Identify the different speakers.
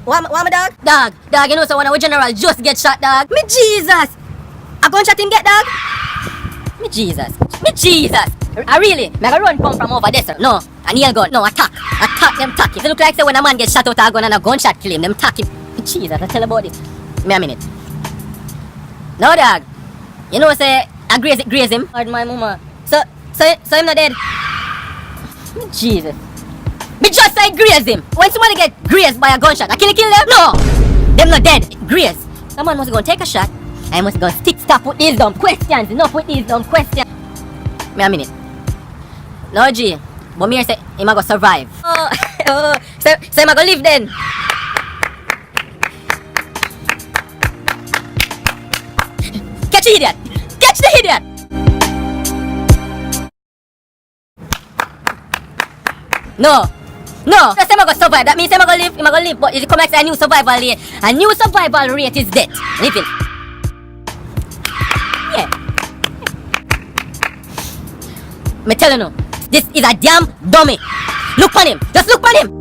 Speaker 1: What my dog? Dog, you know so when our general just get shot, dog. Me Jesus! A gunshot him get, dog? Me Jesus. I really, me I run come from over there, sir. No, a nail gun. No, attack them tack. If it look like say when a man get shot out of a gun and a gunshot kill him, them tack him. Me Jesus, I tell about it. Me a minute. No, dog. You know say I graze him. Hard my mama. So him not dead. Me Jesus. Me just say graze him. When somebody get grazed by a gunshot, I kill them? No! Them not dead. Graze. Someone must go take a shot. I must go stop with these dumb questions. Enough with these dumb questions. Me a minute. No G. But me say him a go survive. So him a go live then. Catch the idiot. Catch the idiot. No, just him a go survive. That means him a go live. Him a go live. But if you come back to a new survival rate, a new survival rate is death. Living. Yeah. Me telling you, this is a damn dummy. Look on him. Just look on him.